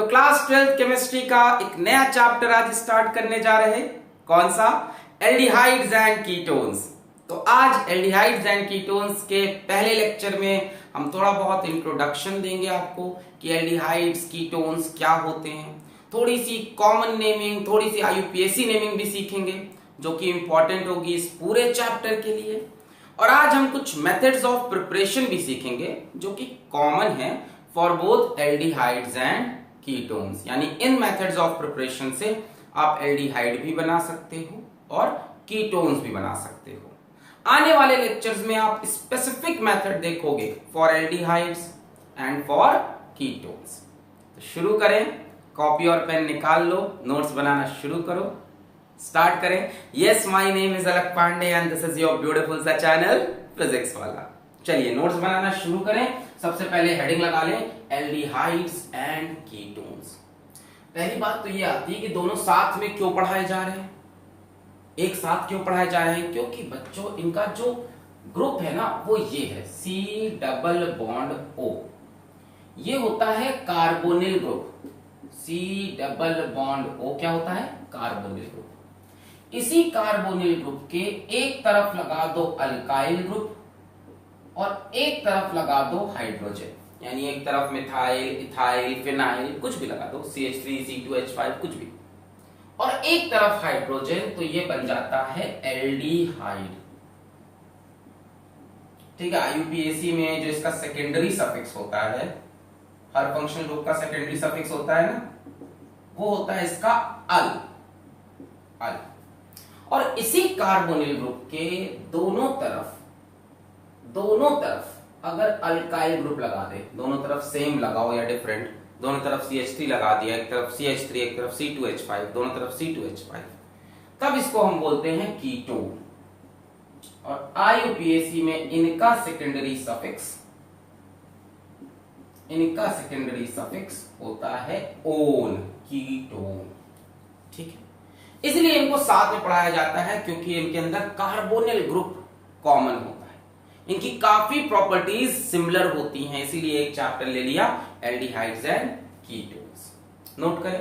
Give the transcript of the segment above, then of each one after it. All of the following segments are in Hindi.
तो क्लास 12th केमिस्ट्री का एक नया चैप्टर आज स्टार्ट करने जा रहे हैं। कौन सा? Aldehydes and ketones. तो आज एल्डिहाइड्स एंड कीटोन्स के पहले लेक्चर में हम थोड़ा बहुत इंट्रोडक्शन देंगे आपको कि एल्डिहाइड्स कीटोन्स क्या होते हैं, थोड़ी सी कॉमन नेमिंग, थोड़ी सी आईयूपीएसी नेमिंग भी सीखेंगे जो कि इंपॉर्टेंट होगी इस पूरे चैप्टर के लिए। और आज हम कुछ मेथड्स ऑफ प्रिपरेशन भी सीखेंगे जो कि कॉमन है for both aldehydes and ketones. यानी इन मेथड्स ऑफ प्रिपरेशन से आप एल्डिहाइड भी बना सकते हो और कीटोन्स भी बना सकते हो। आने वाले लेक्चर्स में आप स्पेसिफिक मेथड देखोगे for aldehydes and for ketones. तो शुरू करें, कॉपी और पेन निकाल लो, नोट्स बनाना शुरू करो, स्टार्ट करें। Yes, my name is Alak Pandey and this is your beautiful सा चैनल फिजिक्स वाला। चलिए नोट्स बनाना शुरू करें। सबसे पहले हेडिंग लगा लें एल्डिहाइड्स एंड कीटोन्स। पहली बात तो ये आती है कि दोनों साथ में क्यों पढ़ाए जा रहे हैं, एक साथ क्यों पढ़ाए जा रहे हैं? क्योंकि बच्चों इनका जो ग्रुप है ना वो ये है C डबल बॉन्ड O। ये होता है carbonyl group. C double bond O क्या होता है? Carbonyl group. इसी कार्बोनिल ग्रुप के एक तरफ लगा दो अल्काइल ग्रुप और एक तरफ लगा दो हाइड्रोजन, यानी एक तरफ मिथाइल, इथाइल, फिनाइल कुछ भी लगा दो, CH3, C2H5 कुछ भी, और एक तरफ हाइड्रोजन, तो ये बन जाता है एल्डिहाइड। ठीक है, आईयूपीएसी में जो इसका सेकेंडरी सफिक्स होता है, हर फंक्शनल ग्रुप का सेकेंडरी सफिक्स होता है ना, वो होता है इसका अल। और इसी कार्बोनिल ग्रुप के दोनों तरफ अगर अल्काइल ग्रुप लगा दे, दोनों तरफ सेम लगाओ या डिफरेंट, दोनों तरफ CH3 लगा दिया, एक तरफ CH3 एक तरफ C2H5, दोनों तरफ C2H5, तब इसको हम बोलते हैं कीटोन। और आईयूपीएसी में इनका सेकेंडरी सफिक्स होता है ओन, कीटोन। ठीक है, इसलिए इनको साथ में पढ़ाया जाता है क्योंकि इनके अंदर कार्बोनिल ग्रुप कॉमन होता है, इनकी काफी प्रॉपर्टीज सिमिलर होती हैं, इसीलिए एक चैप्टर ले लिया एल्डिहाइड्स एंड कीटोन्स। नोट करें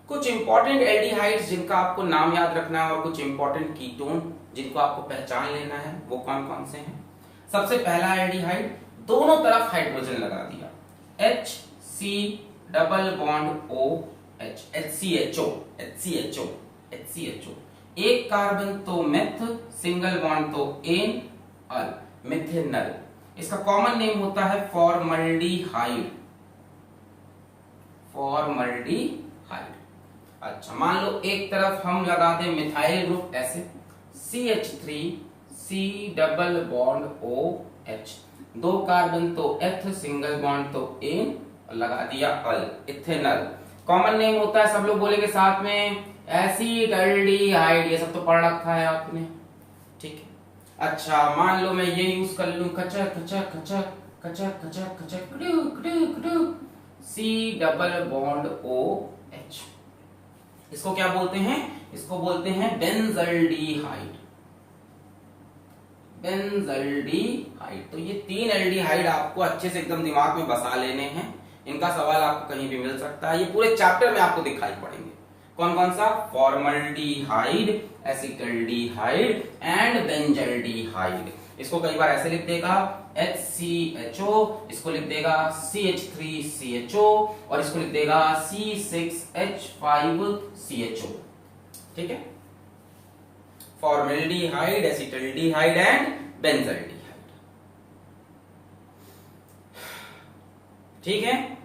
कुछ इंपॉर्टेंट एल्डिहाइड्स जिनका आपको नाम याद रखना है और कुछ इंपॉर्टेंट कीटोन जिनको आपको पहचान लेना है, वो कौन कौन से हैं। सबसे पहला एल्डिहाइड, दोनों तरफ हाइड्रोजन लगा दिया, HC double bond OH, HCHO, एक कार्बन तो मेथ, सिंगल बॉन्ड तो एन, अल, मिथेनल। इसका कॉमन नेम होता है फॉर्मल्डिहाइड। अच्छा, मान लो एक तरफ हम लगा दें मिथाइल ग्रुप ऐसे, CH3 C double bond OH, दो कार्बन तो एथ, सिंगल बॉन्ड तो एन, और लगा दिया अल, इथेनल। कॉमन नेम होता है, सब लोग बोलेंगे साथ में, एसिटल्डिहाइड। ये सब तो पढ़ रखा है आपने, ठीक है। अच्छा, मान लो मैं ये यूज कर लूं, C डबल बॉन्ड OH, इसको क्या बोलते हैं? इसको बोलते हैं बेंजल्डिहाइड। तो ये तीन एल्डिहाइड आपको अच्छे से एकदम दिमाग में बसा लेने हैं, इनका सवाल आपको कहीं भी मिल सकता है, ये पूरे चैप्टर में आपको दिखाई पड़ेंगे। कौन कौन सा? Formaldehyde, acetaldehyde and benzaldehyde. इसको कई बार ऐसे लिख देगा HCHO, इसको लिख देगा CH3CHO, और इसको लिख देगा C6H5CHO। ठीक है, फॉर्मल्डिहाइड, एसिटल्डिहाइड एंड बेंजल्डिहाइड। ठीक है,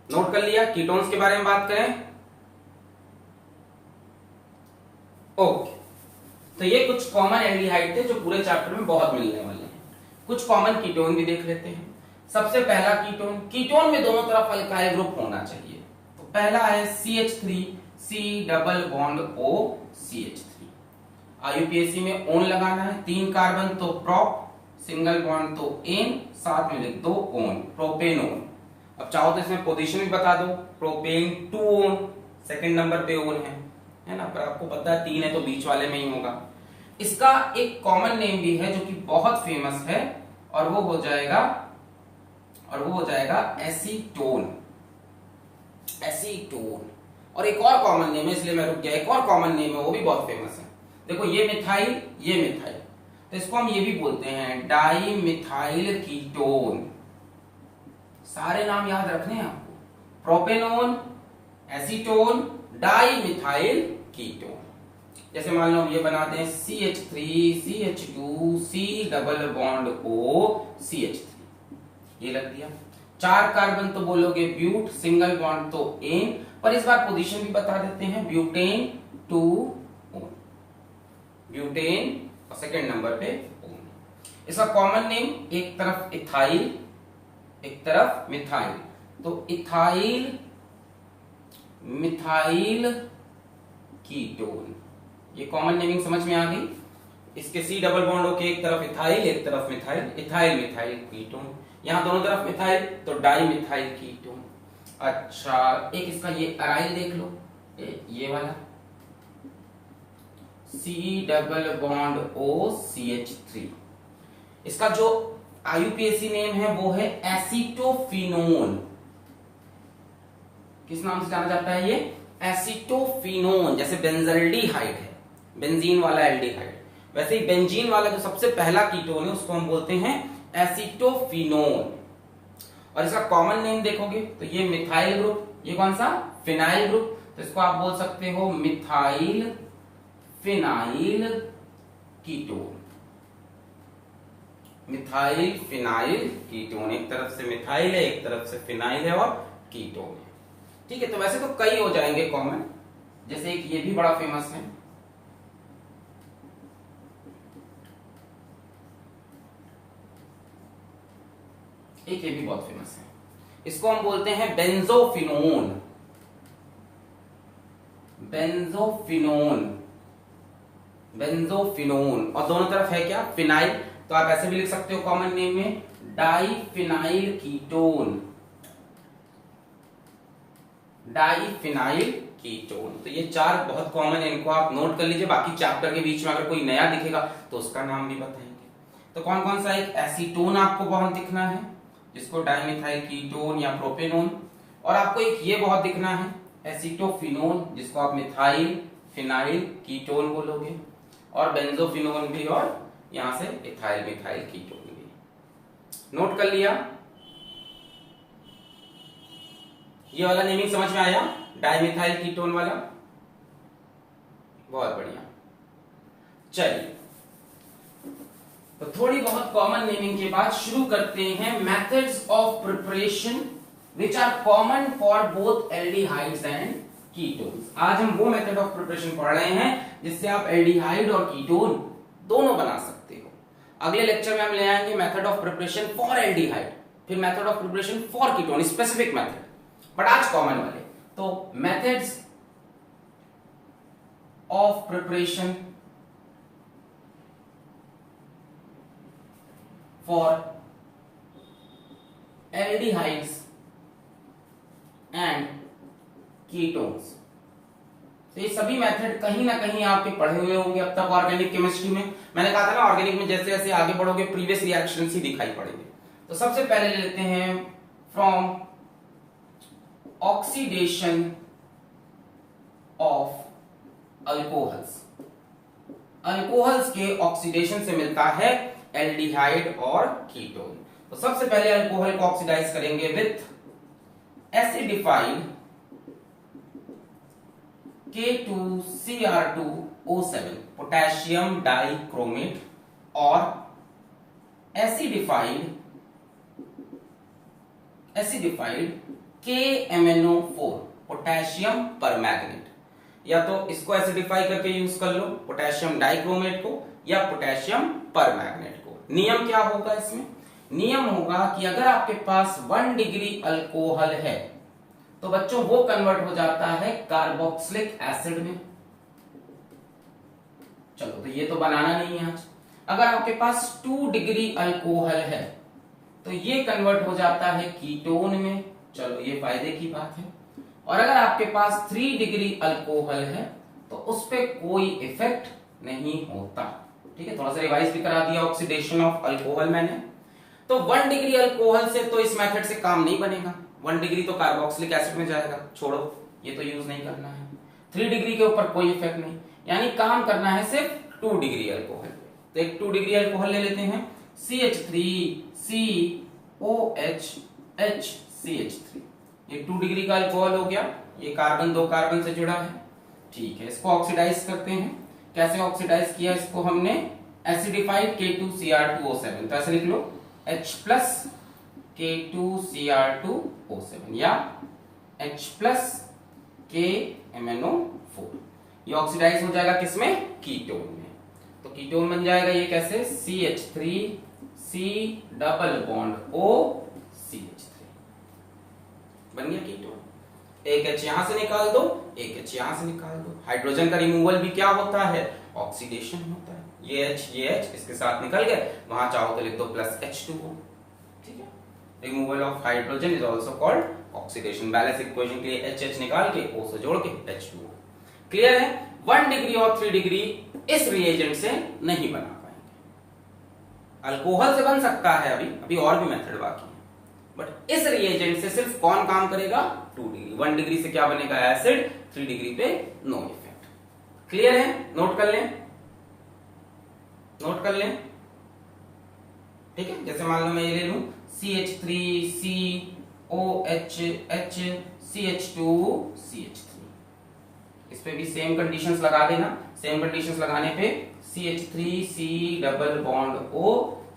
नोट कर लिया। कीटोन्स के बारे में बात करें। ओके, तो ये कुछ कॉमन एल्डिहाइड थे जो पूरे चैप्टर में बहुत मिलने वाले हैं। कुछ कॉमन कीटोन भी देख लेते हैं। सबसे पहला कीटोन में दोनों तरफ अल्काइल ग्रुप होना चाहिए। तो पहला है CH3 C double bond O CH3। IUPAC में ओन लगाना है, तीन कार्बन तो प्रोप, सिंगल बॉन्ड तो एन, साथ में लिख दो ओन, प्रोपेनोन। अब चाहो तो इसमें पोजीशन भी बता दो, प्रोपेन 2 ओन, सेकंड नंबर पे ओन है ना, पर आपको पता है 3 है तो बीच वाले में ही होगा। इसका एक कॉमन नेम भी है जो कि बहुत फेमस है, और वो हो जाएगा एसीटोन। एसीटोन। और एक और कॉमन नेम है, इसलिए मैं रुक गया, एक और कॉमन नेम है, वो भी बहुत फेमस है। देखो ये मिथाइल, ये मिथाइल, तो इसको हम ये भी बोलते हैं डाई मिथाइल कीटोन। सारे नाम याद रखने हैं आपको, propanone, acetone, di methyl ketone. जैसे मान लो हम ये बनाते हैं CH3 CH2 C double bond O CH3, ये लग दिया। 4 कार्बन तो बोलोगे ब्यूट, सिंगल बॉन्ड तो एन, पर इस बार पोजीशन भी बता देते हैं, ब्यूटेन 2 ओन, ब्यूटेन और सेकंड नंबर पे ओन। इसका कॉमन नेम, एक तरफ इथाइल एक तरफ मिथाइल, तो इथाइल मिथाइल कीटोन, ये कॉमन नेमिंग समझ में आ गई। इसके C डबल बॉन्ड ओके, एक तरफ इथाइल एक तरफ मिथाइल, इथाइल मिथाइल कीटोन, यहां दोनों तरफ मिथाइल तो डाई मिथाइल कीटोन। अच्छा, एक इसका ये अराइल देख लो, ये वाला C double bond O CH3, इसका जो IUPAC नेम है वो है एसीटोफिनोन। किस नाम से जाना जाता है ये? एसीटोफिनोन। जैसे बेंजल्डिहाइड है, बेंजीन वाला एल्डिहाइड, वैसे ही बेंजीन वाला जो सबसे पहला कीटोन है उसको हम बोलते हैं एसीटोफिनोन। और इसका कॉमन नेम देखोगे तो ये मिथाइल ग्रुप, ये कौन सा? फिनाइल ग्रुप, तो इसको आप बोल सकते हो methyl phenyl ketone. Methyl phenyl ketone, एक तरफ से मिथाइल है एक तरफ से फिनाइल है और कीटोन है। ठीक है, तो वैसे तो कई हो जाएंगे कॉमन, जैसे एक ये भी बड़ा फेमस है, एक ये भी बहुत फेमस है, इसको हम बोलते हैं बेंजोफिनोन। बेंजोफिनोन, बेंजोफिनोन, और दोनों तरफ है क्या? फिनाइल, तो आप ऐसे भी लिख सकते हो कॉमन नेम में डाईफिनाइल कीटोन, डाईफिनाइल कीटोन। तो ये 4 बहुत कॉमन है, इनको आप नोट कर लीजिए, बाकी चैप्टर के बीच में अगर कोई नया दिखेगा तो उसका नाम भी बताएंगे। तो कौन कौन सा? एक एसीटोन आपको बहुत दिखना है, जिसको डाईमिथाइल कीटोन या प्रोपेनोन, और आपको एक ये बहुत दिखना है एसीटोफिनोन, जिसको आप मिथाइल फिनाइल कीटोन बोलोगे, और बेंजोफिनोन भी, और यहां से इथाइल मिथाइल कीटोन भी। नोट कर लिया? ये वाला नेमिंग समझ में आया, डाईमिथाइल कीटोन वाला? बहुत बढ़िया। चलिए, तो थोड़ी बहुत कॉमन नेमिंग के बाद शुरू करते हैं methods of preparation which are common for both aldehydes and ketones. आज हम वो मेथड ऑफ प्रिपरेशन पढ़ रहे हैं जिससे आप एल्डिहाइड और कीटोन दोनों बना सकते हो। अगले लेक्चर में हम ले आएंगे method of preparation for aldehyde, फिर method of preparation for ketone, specific method, but आज कॉमन वाले। तो methods of preparation for aldehydes and ketones. तो ये सभी मेथड कहीं ना कहीं आपके पढ़े हुए होंगे अब तक ऑर्गेनिक केमिस्ट्री में। मैंने कहा था ना, ऑर्गेनिक में जैसे जैसे आगे बढ़ोगे प्रीवियस रिएक्शंस ही दिखाई पड़ेंगे। तो सबसे पहले ले लेते हैं from oxidation of alcohols. Alcohols के ऑक्सीडेशन से मिलता है एल्डिहाइड और कीटोन। तो सबसे पहले अल्कोहल को ऑक्सीडाइज करेंगे with acidified K2Cr2O7 potassium dichromate, और एसिडिफाइड KMnO4 पोटेशियम परमैंगनेट। या तो इसको एसिडिफाई करके यूज कर लो पोटेशियम डाइक्रोमेट को, या पोटेशियम परमैंगनेट को। नियम क्या होगा इसमें? नियम होगा कि अगर आपके पास 1 डिग्री अल्कोहल है तो बच्चों वो कन्वर्ट हो जाता है कार्बोक्सिलिक एसिड में। चलो, तो ये तो बनाना नहीं है आज। अगर आपके पास 2 डिग्री अल्कोहल है तो ये कन्वर्ट हो जाता है कीटोन में। चलो, ये फायदे की बात है। और अगर आपके पास 3 डिग्री अल्कोहल है तो उस पर कोई इफेक्ट नहीं होता। ठीक है, थोड़ा सा रिवाइज भी करा दिया ऑक्सीडेशन ऑफ अल्कोहल मैंने। तो 1 डिग्री अल्कोहल से तो इस मेथड से काम नहीं बनेगा, 1 डिग्री तो कार्बोक्सिलिक एसिड में जाएगा, छोड़ो ये तो यूज नहीं करना है। 3 डिग्री के ऊपर कोई इफेक्ट नहीं, यानी काम करना है सिर्फ 2 डिग्री अल्कोहल पे। तो एक 2 डिग्री अल्कोहल ले लेते हैं, CH3COHHCH3, ये 2 डिग्री का अल्कोहल हो गया, ये कार्बन 2 कार्बन से जुड़ा है, ठीक है। इसको ऑक्सीडाइज करते हैं, कैसे ऑक्सीडाइज किया इसको हमने, एसिडिफाइड K2Cr2O7, तो ऐसे लिख लो H+ K2Cr2O7 या H+ KMnO4, ये ऑक्सीडाइज हो जाएगा किसमें, कीटोन में। तो कीटोन बन जाएगा ये कैसे, CH3C double bond O CH3 बन गया कीटोन। एक H यहां से निकाल दो, एक H यहां से निकाल दो। हाइड्रोजन का रिमूवल भी क्या होता है, ऑक्सीडेशन होता है। ये H इसके साथ निकल गए, वहां चाहो तो लिख दो +H2O, ठीक है। Removal of hydrogen is also called oxidation. Balance equation के लिए HH निकाल के O से जोड़ के H2O। क्लियर है। 1 डिग्री और 3 डिग्री इस रिएजेंट से नहीं बना पाएंगे, अल्कोहल से बन सकता है, अभी और भी मेथड बाकी है, बट इस रिएजेंट से सिर्फ कौन काम करेगा, 2 डिग्री। 1 डिग्री से क्या बनेगा, एसिड, 3 डिग्री पे नो इफेक्ट। क्लियर है, नोट कर लें, नोट कर लें, ठीक है। जैसे मान लो मैं ये ले लूं CH3COHHCH2CH3, इस पे भी सेम कंडीशंस लगा देना। सेम कंडीशंस लगाने पे CH3C double bond O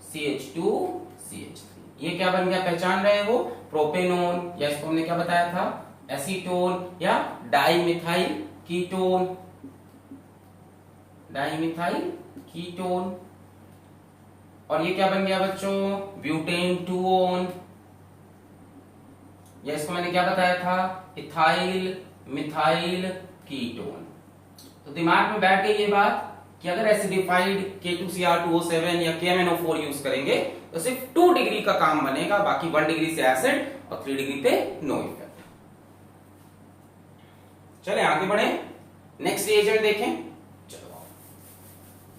CH2CH3, ये क्या बन गया, पहचान रहे हो, प्रोपेनोन, या इसको हमने क्या बताया था, एसीटोन या डाइमिथाइल कीटोन, डाइमिथाइल कीटोन। और ये क्या बन गया बच्चों, ब्यूटेन 2-ओन, या इसको मैंने क्या बताया था, इथाइल मिथाइल कीटोन। तो दिमाग में बैठ गई ये बात कि अगर एसिडिफाइड K2Cr2O7 या KMnO4 यूज करेंगे तो सिर्फ 2 डिग्री का काम बनेगा, बाकी 1 डिग्री से एसिड और 3 डिग्री पे नो इफेक्ट। चले आगे बढ़े, नेक्स्ट रिएजेंट देखें। चलो,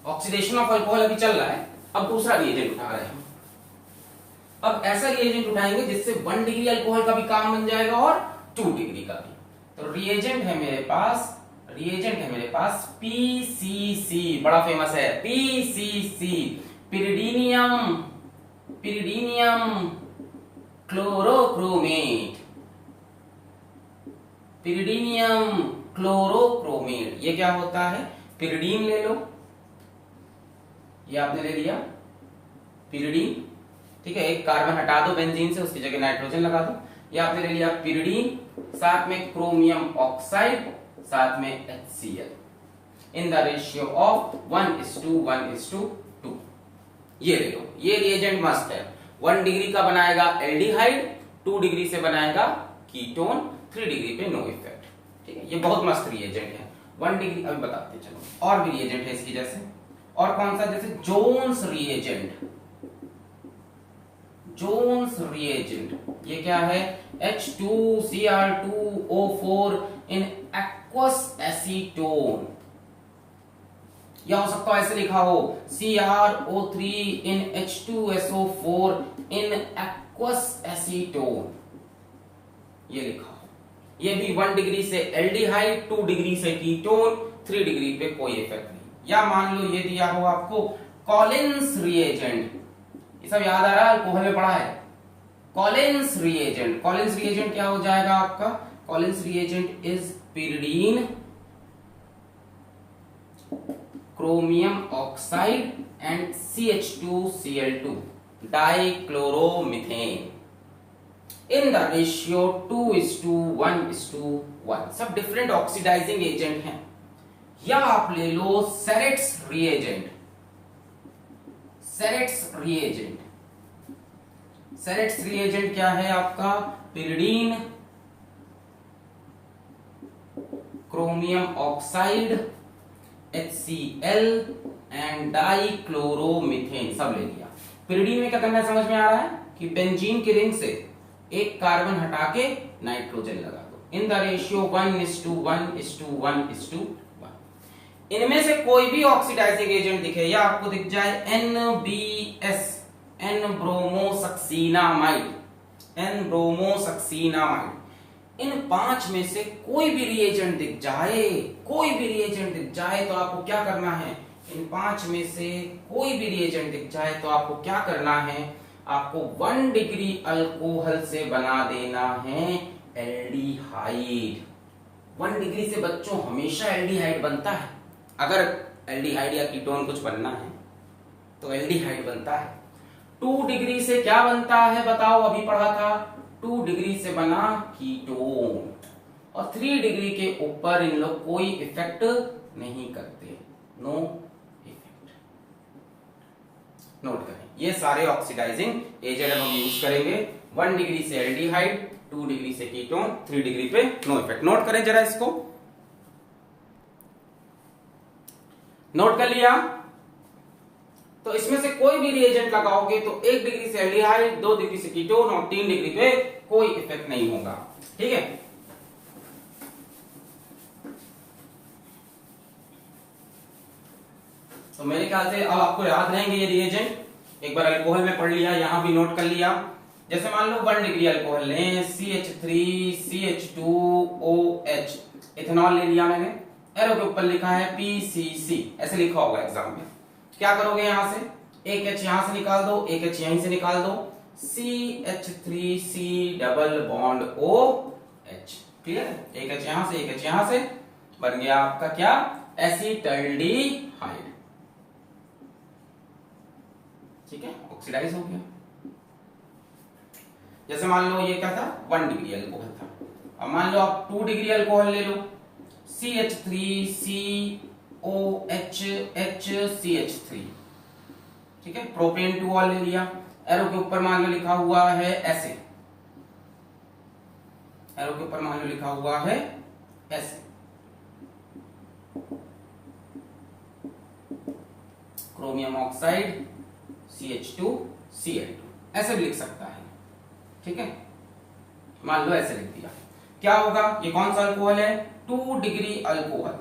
ऑक्सीडेशन ऑफ अल्कोहल अभी चल रहा है, अब दूसरा रिएजेंट उठा रहे हैं। अब ऐसा रिएजेंट उठाएंगे जिससे 1 डिग्री अल्कोहल का भी काम बन जाएगा और 2 डिग्री का भी। तो रिएजेंट है मेरे पास, PCC, बड़ा फेमस है PCC, पिरिडीनियम क्लोरोक्रोमेट। ये क्या होता है, पिरिडीन ले लो, ये आपने ले लिया पिरिडीन, ठीक है। एक कार्बन हटा दो बेंजीन से, उसकी जगह नाइट्रोजन लगा दो। ये आपने ले लिया पिरिडीन, साथ में क्रोमियम ऑक्साइड, साथ में HCl in the ratio of 1:1:2। ये ले लो, ये रिएजेंट मस्त है। 1 डिग्री का बनाएगा एल्डिहाइड, 2 डिग्री से बनाएगा कीटोन, 3 डिग्री पे नो इफेक्ट, ठीक है। ये बहुत मस्त रिएजेंट है। 1 डिग्री अभी बताते हैं, चलो और भी रिएजेंट है इसकी, जैसे और कौन सा, जैसे जोन्स रिएजेंट, ये क्या है, H2Cr2O4 इन एक्वस एसीटोन, या हो सकता है ऐसे लिखा हो CrO3 in H2SO4 in aqueous acetone, ये लिखा हो। ये भी 1 डिग्री से एल्डिहाइड, 2 डिग्री से कीटोन, 3 डिग्री पे कोई इफेक्ट नहीं। या मान लो ये दिया हो आपको कॉलिन्स रिएजेंट, ये सब याद आ रहा है, अल्कोहल में पढ़ा है। कॉलिन्स रिएजेंट क्या हो जाएगा आपका, Collins reagent is pyridine, chromium oxide and CH2Cl2 dichloromethane in the ratio 2:1:1। सब डिफरेंट ऑक्सीडाइजिंग एजेंट हैं। या आप ले लो सेरेट्स रिएजेंट क्या है आपका, pyridine, chromium oxide, HCl and dichloromethane, सब ले लिया। पिरिडीन में क्या करना है समझ में आ रहा है कि बेंजीन की रिंग से एक कार्बन हटा के नाइट्रोजन लगा दो इन द रेशियो 1:1:1:1। इनमें से कोई भी ऑक्सीडाइजिंग एजेंट दिखे, या आपको दिख जाए NBS एनब्रोमोसक्सीनामाइड, एनब्रोमोसक्सीनामाइड। इन 5 में से कोई भी रिएजेंट दिख जाए, कोई भी रिएजेंट दिख जाए तो आपको क्या करना है? इन 5 में से कोई भी रिएजेंट दिख जाए तो आपको क्या करना है? आपको 1 डिग्री अल्कोहल से बना देना है एल्डिहाइड। 1 डिग्री से बच्चों हमेशा एल्डिहाइड बनता है। अगर एल्डिहाइड या कीटोन कुछ बनना है तो एल्डिहाइड बनता है। 2 डिग्री से क्या बनता है बताओ? अभी पढ़ा था 2 डिग्री से बना कीटोन। और 3 डिग्री के ऊपर इन लोग कोई इफेक्ट नहीं करते, नो इफेक्ट। नोट करें, ये सारे ऑक्सीडाइजिंग एजेंट हम यूज करेंगे। 1 डिग्री से एल्डिहाइड, 2 डिग्री से कीटोन, 3 डिग्री पे नो इफेक्ट। नोट करें जरा इसको, नोट कर लिया? तो इसमें से कोई भी रिएजेंट लगाओगे तो 1 डिग्री से एल्डिहाइड, 2 डिग्री से कीटोन और 3 डिग्री पे कोई इफेक्ट नहीं होगा। ठीक है, तो मेरे ख्याल से अब आपको याद रहेंगे ये रिएजेंट। एक बार अल्कोहल में पढ़ लिया, यहां भी नोट कर लिया। जैसे मान लो 1 डिग्री अल्कोहल लें, CH3CH2OH, इथेनॉल ले लिया मैंने, एरो के ऊपर लिखा है PCC, ऐसे लिखा होगा एग्जाम में। क्या करोगे? यहां से एक H यहां से निकाल दो, एक H यहीं से निकाल दो, CH3C double bond OH। Clear है? एक H यहां से, एक H यहां से, बन गया आपका क्या? एसिटाल्डिहाइड। ठीक है, ऑक्सीडाइज हो गया। जैसे मान लो ये क्या था? 1 डिग्री अल्कोहल था। अब मान लो आप 2 डिग्री अल्कोहल ले लो, CH3COHHCH3। ठीक है, प्रोपेन 2 ऑल ले लिया, एरो के ऊपर मान लो लिखा हुआ है ऐसे, एरो के ऊपर मान लो लिखा हुआ है ऐसे, क्रोमियम ऑक्साइड CH2Cl2, ऐसे भी लिख सकता है। ठीक है, मान लो ऐसे लिख दिया। क्या होगा? ये कौन सा अल्कोहल है? 2 डिग्री अल्कोहल।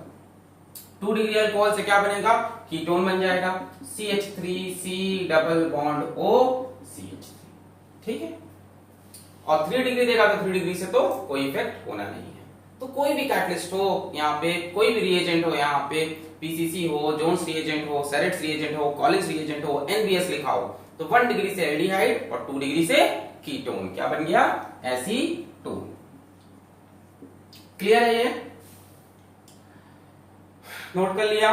2 डिग्री अल्कोहल से क्या बनेगा? कीटोन बन जाएगा, CH3C डबल बॉन्ड OCH3। ठीक है, और 3 डिग्री देगा तो 3 डिग्री से तो कोई इफेक्ट होना नहीं है। तो कोई भी कैटलिस्ट हो यहाँ पे, कोई भी रिएजेंट हो यहाँ पे, PCC हो, जोन्स रिएजेंट हो, सेरेट्स रिएजेंट हो, कॉलिन्स रिएजेंट हो, NBS लिखा हो, तो 1 डिग्री से एल्डिहाइड और 2 डिग्री से कीटोन, क्या बन गया? एसीटोन। क्लियर है ये? नोट कर लिया?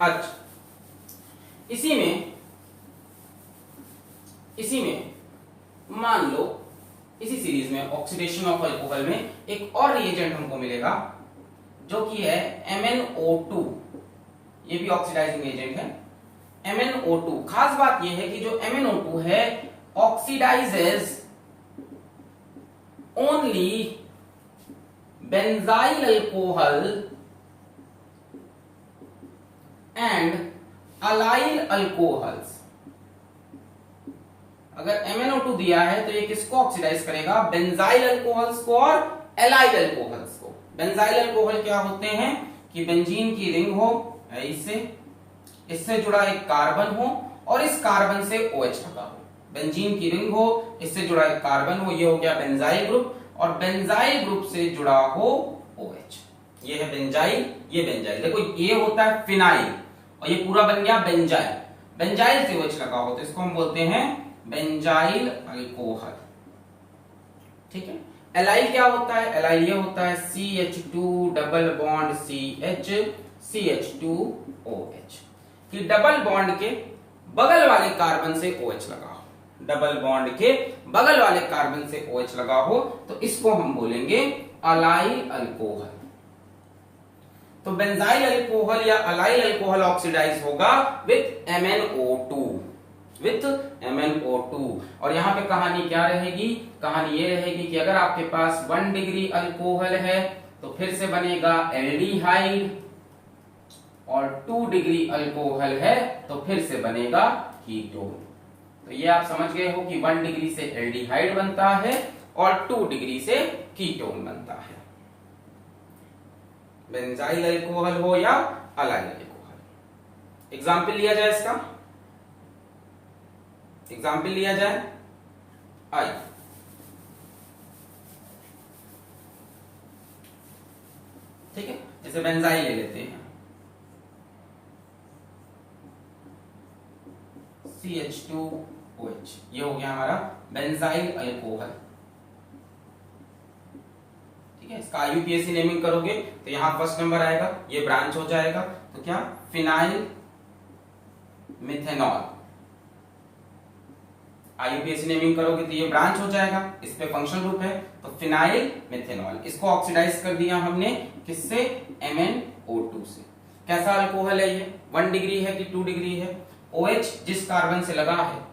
अच्छा, इसी में मान लो इसी सीरीज में ऑक्सीडेशन ऑफ अल्कोहल में एक और रिएजेंट हमको मिलेगा जो कि है MnO2। ये भी ऑक्सीडाइजिंग एजेंट है, MnO2। खास बात यह है कि जो MnO2 है oxidises only benzyl alcohol and allyl alcohols. अगर MnO2 दिया है तो ये किसको ऑक्सीडाइज करेगा? बेंजाइल अल्कोहल्स को और एलाइल अल्कोहल्स को। बेंजाइल अल्कोहल क्या होते हैं कि बेंजीन की रिंग हो इससे जुड़ा एक कार्बन हो और इस कार्बन से OH लगा हो। बेंजीन की रिंग हो, इससे जुड़ा एक कार्बन हो, ये हो गया बेंजाइल ग्रुप, और बेंजाइल ग्रुप से जुड़ा हो OH। ये है बेंजाइल, ये बेंजाइल। देखो ये होता है फिनाइल और ये पूरा बन गया बेंजाइल। बेंजाइल से OH लगा हो तो इसको हम बोलते हैं बेंजाइल अल्कोहल। ठीक है, एलाइल क्या होता है? एलाइल ये होता है CH2 double bond CH CH2OH, कि डबल बॉन्ड के बगल वाले कार्बन से OH लगा हो, डबल बॉन्ड के बगल वाले कार्बन से OH लगा हो तो इसको हम बोलेंगे अलाइल अल्कोहल। तो बेंजाइल अल्कोहल या अलाइल अल्कोहल ऑक्सीडाइज होगा विथ MnO2, विथ MnO2। और यहां पे कहानी क्या रहेगी? कहानी ये रहेगी कि अगर आपके पास 1 डिग्री अल्कोहल है तो फिर से बनेगा एल्डिहाइड, और 2 डिग्री अल्कोहल है तो फिर से बनेगा कीटोन। तो ये आप समझ गए हो कि 1 डिग्री से एल्डिहाइड बनता है और 2 डिग्री से कीटोन बनता है, बेंजाइल अल्कोहल हो या अलाइल अल्कोहल। एग्जाम्पल लिया जाए इसका। एग्जाम्पल लिया जाए आई, ठीक है। जैसे बेंजाइल ले लेते हैं, CH2OH, ये हो गया हमारा बेंजाइल अल्कोहल, ठीक है। इसका IUPAC नेमिंग करोगे तो यहां फर्स्ट नंबर आएगा, ये ब्रांच हो जाएगा तो क्या, फिनाइल मिथेनॉल। IUPAC नेमिंग करोगे तो ये ब्रांच हो जाएगा, इस पे फंक्शनल ग्रुप है तो फिनाइल मिथेनॉल। इसको ऑक्सीडाइज कर दिया हमने किससे, MnO2 से। कैसा अल्कोहल है ये, 1 डिग्री है कि 2 डिग्री है। OH जिस कार्बन से लगा है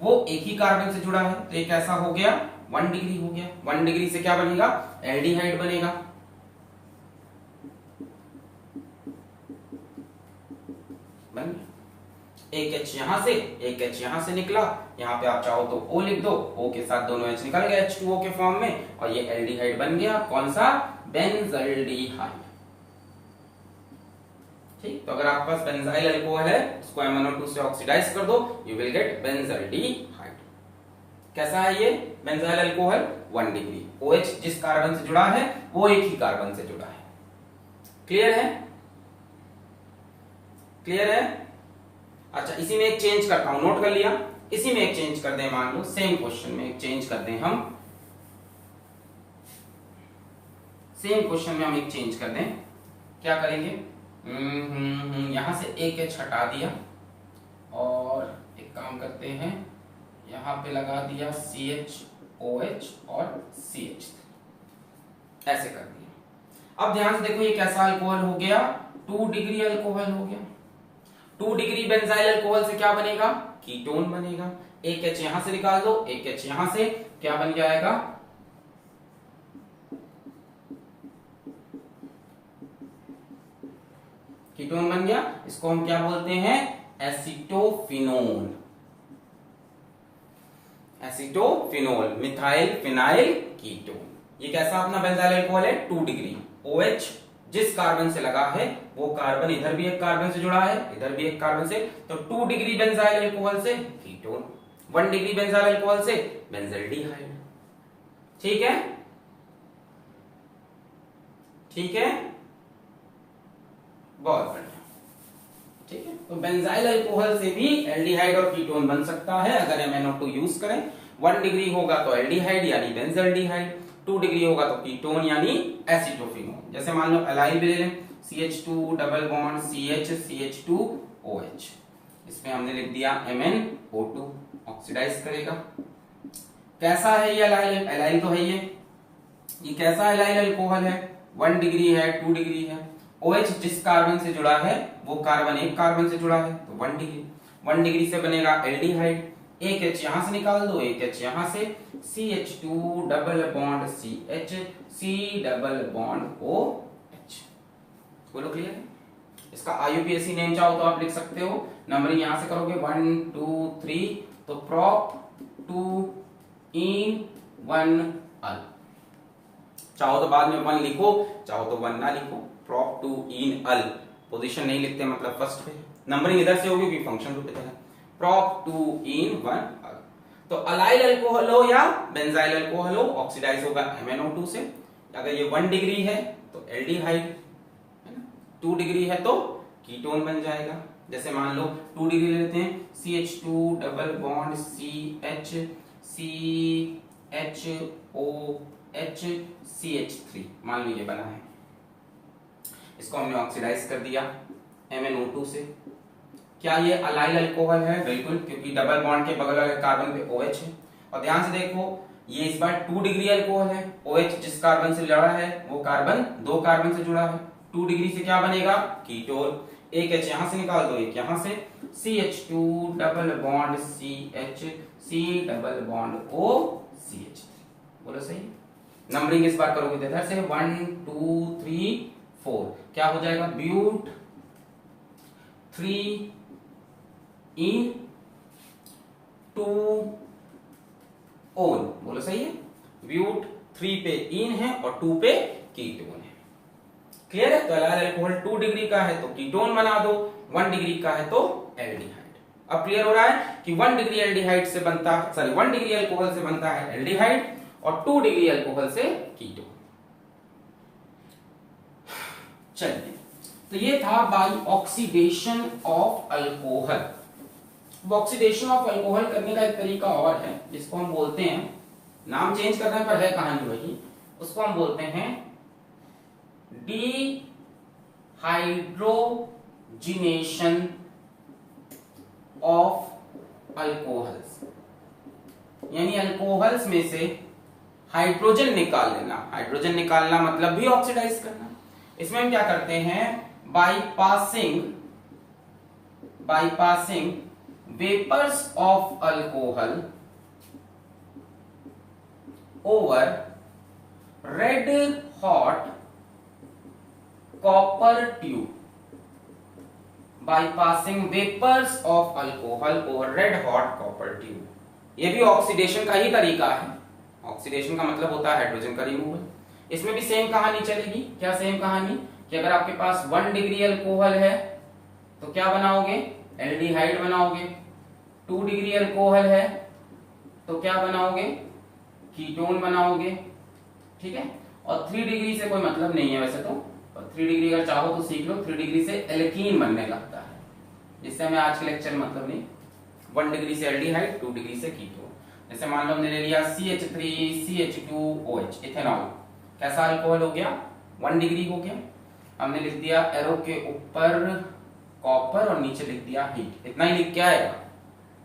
वो एक ही कार्बन से जुड़ा है, तो ये कैसा हो गया, 1 डिग्री हो गया। 1 डिग्री से क्या बनेगा, एल्डिहाइड बनेगा। बन गया। एक H यहां से, एक H यहां से निकला, यहां पे आप चाहो तो O लिख दो, O के साथ दोनों H निकल गए H2O के फॉर्म में, और ये एल्डिहाइड बन गया। कौन सा, बेंजल्डिहाइड, ठीक। तो अगर आपके पास बेंजाइल अल्कोहल है, उसको MnO2 से ऑक्सीडाइज कर दो, यू विल गेट बेंजल्डिहाइड। कैसा है ये बेंजाइल अल्कोहल, 1 डिग्री। OH जिस कार्बन से जुड़ा है वो एक ही कार्बन से जुड़ा है। क्लियर है, क्लियर है। अच्छा, इसी में एक चेंज करता हूं, नोट कर लिया। इसी में एक चेंज कर दें, मान लो सेम क्वेश्चन में एक चेंज कर दें हम, सेम क्वेश्चन में हम एक चेंज कर दें। क्या करेंगे, यहां से एक H हटा दिया और एक काम करते हैं, यहां पे लगा दिया CHOH और CH, ऐसे कर दिया। अब ध्यान से देखो, ये कैसा अल्कोहल हो गया, 2 डिग्री अल्कोहल हो गया। 2 डिग्री बेंजाइल अल्कोहल से क्या बनेगा, कीटोन बनेगा। एक H यहां से निकाल दो, एक H यहां से, क्या बन जाएगा, कीटोन बन गया। इसको हम क्या बोलते हैं, एसिटोफिनोल। एसिटोफिनोल, मिथाइल फिनाइल कीटोन। ये कैसा अपना बेंजाइल अल्कोहल है, 2 डिग्री। OH जिस कार्बन से लगा है वो कार्बन इधर भी एक कार्बन से जुड़ा है, इधर भी एक कार्बन से, तो 2 डिग्री बेंजाइल अल्कोहल से कीटोन, 1 डिग्री बेंजाइल अल्कोहल से बेंजल्डिहाइड। ठीक है, ठीक है, बहुत बढ़िया। ठीक है, तो बेंजाइल अल्कोहल से भी एल्डिहाइड और कीटोन बन सकता है अगर MnO2 यूज करें। 1 डिग्री होगा तो एल्डिहाइड यानी बेंजल्डिहाइड, 2 डिग्री होगा तो कीटोन यानी एसिटोफिनोल। जैसे मान लो एलाइल भी ले लें, CH2 double bond CH CH2OH, इसमें हमने लिख दिया MnO2, ऑक्सीडाइज करेगा। कैसा है ये एलाइल, एलाइल तो है ये कैसा एलाइल अल्कोहल है, 1 डिग्री है, 2 डिग्री है। OH जिस कार्बन से जुड़ा है वो कार्बन एक कार्बन से जुड़ा है, तो 1 डिग्री। 1 डिग्री से बनेगा एल्डिहाइड। एक H यहां से निकाल दो, एक H यहां से, CH2 double bond CH C double bond OH। बोलो क्लियर है। इसका IUPAC नेम चाहो तो आप लिख सकते हो, नंबरिंग यहां से करोगे 1 2 3, तो prop 2 in 1 अल। चाहो तो बाद में 1 लिखो, चाहो तो 1 ना लिखो, prop 2 in अल। पोजीशन नहीं लिखते मतलब फर्स्ट पे, नंबरिंग इधर से होगी क्योंकि फंक्शन रूप इधर है। prop 2 in 1 अल। तो अलाइल अल्कोहल हो या बेंजाइल अल्कोहल हो, ऑक्सीडाइज होगा MnO2 से। अगर ये 1 डिग्री है तो एल्डिहाइड है ना, 2 डिग्री है तो कीटोन बन जाएगा। जैसे मान लो 2 डिग्री लेते हैं, CH2 double bond CH CHOH CH3, मान लो ये बना है। इसको हमने ऑक्सीडाइज कर दिया MnO2 से। क्या ये अलाइल अल्कोहल है, बिल्कुल, क्योंकि डबल बॉन्ड के बगल वाले कार्बन पे OH है। और ध्यान से देखो, ये इस बार 2 डिग्री अल्कोहल है। OH जिस कार्बन से लड़ा है वो कार्बन 2 कार्बन से जुड़ा है, 2 डिग्री से क्या बनेगा, कीटोन। एक H यहां से निकाल दो, एक यहां से, CH2 double bond CH C double bond O CH3। बोलो सही। नंबरिंग इस बार करोगे इधर से 1 2 3 4, क्या हो जाएगा, ब्यूट 3 in 2 ओन। बोलो सही है, ब्यूट 3 पे इन है और 2 पे कीटोन है। क्लियर है। तो अलाइल अल्कोहल 2 डिग्री का है तो कीटोन बना दो, 1 डिग्री का है तो एल्डिहाइड। अब क्लियर हो रहा है कि 1 डिग्री एल्डिहाइड से बनता है, सॉरी 1 डिग्री अल्कोहल से बनता है एल्डिहाइड और 2 डिग्री अल्कोहल से कीटोन। चलिए, तो ये था by oxidation of alcohol. Oxidation of alcohol करने का एक तरीका और है जिसको हम बोलते हैं, नाम चेंज करना है पर है कहानी वही, उसको हम बोलते हैं डिहाइड्रोजिनेशन ऑफ अल्कोहल्स, यानी अल्कोहल्स में से हाइड्रोजन निकाल लेना। हाइड्रोजन निकालना मतलब भी ऑक्सीडाइज करना। इसमें हम क्या करते हैं, bypassing vapours of alcohol over red hot copper tube, bypassing vapours of alcohol over red hot copper tube. यह भी ऑक्सीडेशन का ही तरीका है। ऑक्सीडेशन का मतलब होता है हाइड्रोजन का रिमूवल। इसमें भी सेम कहानी चलेगी। क्या सेम कहानी, कि अगर आपके पास 1 डिग्री अल्कोहल है तो क्या बनाओगे, एल्डिहाइड बनाओगे। 2 डिग्री अल्कोहल है तो क्या बनाओगे, कीटोन बनाओगे, ठीक है। और 3 डिग्री से कोई मतलब नहीं है वैसे तो, 3 डिग्री अगर चाहो तो सीख लो, 3 डिग्री से एल्कीन बनने लगता है, जिससे हमें आज के लेक्चर मतलब नहीं। 1 डिग्री से एल्डिहाइड, 2 डिग्री से कीटोन। जैसे मान लो हमने ले लिया CH3CH2OH, इथेनॉल, कैसा अल्कोहल हो गया, 1 डिग्री हो गया। हमने लिख दिया एरो के ऊपर कॉपर और नीचे लिख दिया हीट, इतना ही लिख के आएगा।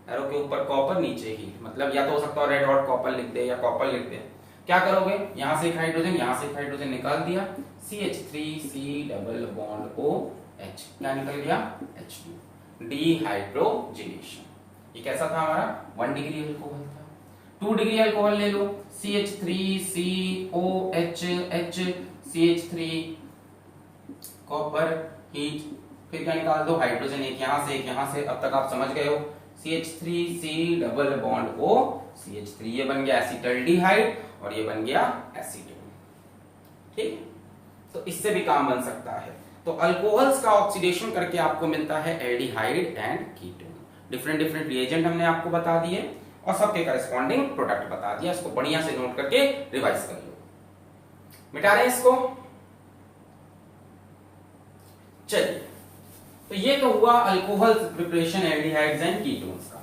एरो के ऊपर कॉपर नीचे हीट, मतलब या तो हो सकता है रेड हॉट कॉपर लिख दे या कॉपर लिख दे। क्या करोगे, यहां से एक हाइड्रोजन, यहां से एक हाइड्रोजन निकाल दिया, CH3C डबल बॉन्ड OH, क्या निकल गया H2, डिहाइड्रोजिनेशन। ये कैसा था हमारा, 1 डिग्री अल्कोहल था। 2 डिग्री अल्कोहल ले लो, CH3COH CH3 कॉपर हीट, फिर क्या निकाल दो, हाइड्रोजन एक यहां से एक यहां से। अब तक आप समझ गए हो, CH3C double bond O CH3, ये बन गया एसिटल्डिहाइड और ये बन गया एसीटोन, ठीक। तो इससे भी काम बन सकता है। तो अल्कोहल्स का ऑक्सीडेशन करके आपको मिलता है aldehyde and ketone. Different different reagent हमने आपको बता दिए और सबके करस्पॉन्डिंग प्रोडक्ट बता दिया। इसको बढ़िया से नोट करके रिवाइज कर लो। मिटा रहे हैं इसको। चलिए, तो ये तो हुआ alcohol preparation aldehydes and ketones का।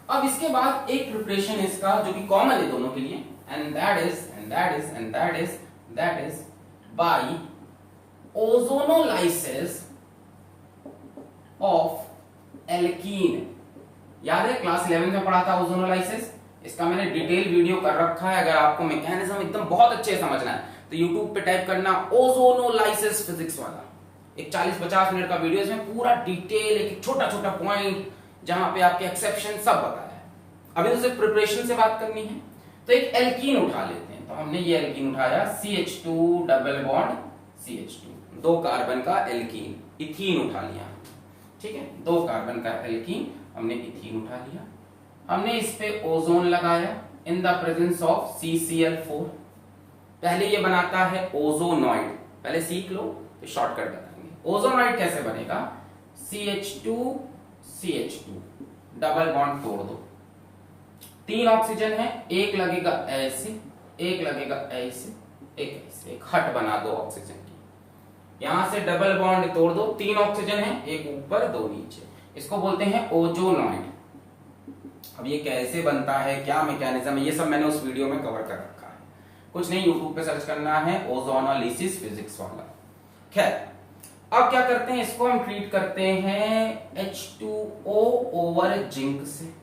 अब इसके बाद एक प्रिपरेशन इसका जो कि कॉमन है दोनों के लिए, and that is by ozonolysis of alkene. याद है क्लास 11 में पढ़ा था ओजोनोलाइसिस, इसका मैंने डिटेल वीडियो कर रखा है। अगर आपको मैकेनिज्म एकदम बहुत अच्छे से समझना है तो यूट्यूब पे टाइप करना ओजोनोलाइसिस फिजिक्स वाला, एक 40-50 मिनट का वीडियो, इसमें पूरा डिटेल, एक छोटा छोटा पॉइंट जहां पे आपके एक्सेप्शन सब बताया है। अभी तो सिर्फ प्रिपरेशन से बात करनी है। तो एक एल्कीन उठा लेते हैं। तो हमने ये एल्कीन उठाया, CH2 double bond CH2, 2 carbon का एल्कीन, इथीन उठा लिया, ठीक है। 2 कार्बन का एल्कीन हमने इथीन उठा लिया। हमने इस पे ओजोन लगाया इन द प्रेजेंस ऑफ CCl4। पहले ये बनाता है ओजोनॉइड, पहले सीख लो तो शॉर्टकट बताएंगे। ओजोनॉइड कैसे बनेगा, CH2CH2 डबल बॉन्ड तोड़ दो, 3 ऑक्सीजन है, एक लगेगा ऐसे, एक लगेगा ऐसे, एक ऐसे, एक हट बना दो ऑक्सीजन की। यहां से डबल बॉन्ड तोड़ दो, 3 ऑक्सीजन है, एक ऊपर 2 नीचे, इसको बोलते हैं ओजोनॉइड। अब ये कैसे बनता है, क्या मैकेनिज्म है, ये सब मैंने उस वीडियो में कवर कर रखा है। कुछ नहीं, यूट्यूब पे सर्च करना है ओजोनोलाइसिस फिजिक्स वाला। खैर, अब क्या करते हैं, इसको हम ट्रीट करते हैं H2O ओवर जिंक से।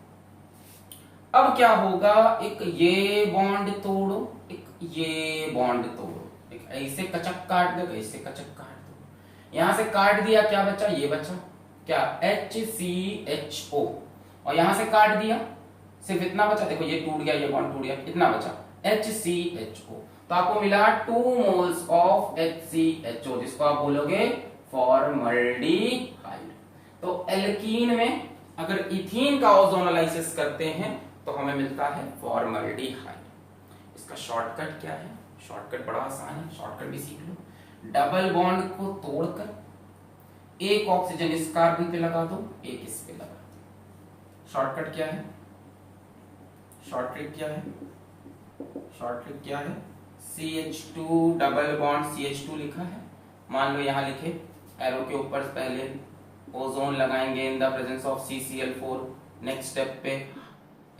अब क्या होगा, एक ये बॉन्ड तोड़ो, एक ये बॉन्ड तोड़ो, एक ऐसे कचक काट दो, ऐसे कचक काट दो। यहां से काट दिया, क्या बचा, ये बचा क्या, HCHO, और यहां से काट दिया, सिर्फ इतना बचा, देखो ये टूट गया, ये बॉन्ड टूट गया, इतना बचा HCHO। तो आपको मिला 2 मोल्स ऑफ HCHO, जिसको आप बोलोगे फॉर्मल्डिहाइड। तो एल्कीन में अगर इथीन का ओजोनोलाइसिस करते हैं तो हमें मिलता है फॉर्मल्डिहाइड। इसका शॉर्टकट क्या है, शॉर्टकट बड़ा आसान है, शॉर्टकट भी सीख लो। डबल बॉन्ड को तोड़कर एक ऑक्सीजन इस कार्बन पे लगा दो, एक इस पे लगा दो, शॉर्टकट क्या है, शॉर्ट ट्रिक क्या है, शॉर्ट ट्रिक क्या है, CH2 डबल बॉन्ड CH2 लिखा है, मान लो यहाँ लिखे, एरो के ऊपर पहले ओजोन लगाएंगे इन the presence of CCl4, next step पे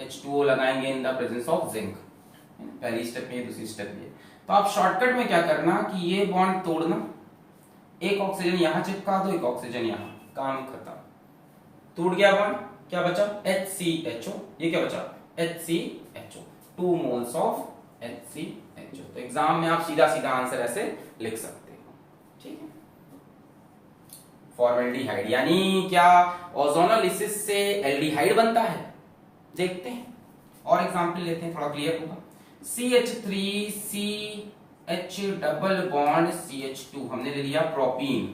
H2O लगाएंगे इन द प्रेजेंस ऑफ जिंक, पहली स्टेप ये, दूसरी स्टेप ये। तो आप शॉर्टकट में क्या करना कि ये बॉन्ड तोड़ना, एक ऑक्सीजन यहां चिपका दो, एक ऑक्सीजन यहां, काम खत्म, टूट गया बॉन्ड, क्या बचा HCHO, ये क्या बचा HCHO, 2 मोल्स ऑफ HCHO। तो एग्जाम में आप सीधा सीधा आंसर ऐसे लिख सकते हो, ठीक है। फॉर्मेल्डिहाइड यानी क्या, ओजोनोलिसिस से एल्डिहाइड बनता है, देखते हैं और एग्जांपल लेते हैं, थोड़ा क्लियर होगा। CH3CH डबल बॉन्ड CH2 हमने ले लिया प्रोपीन,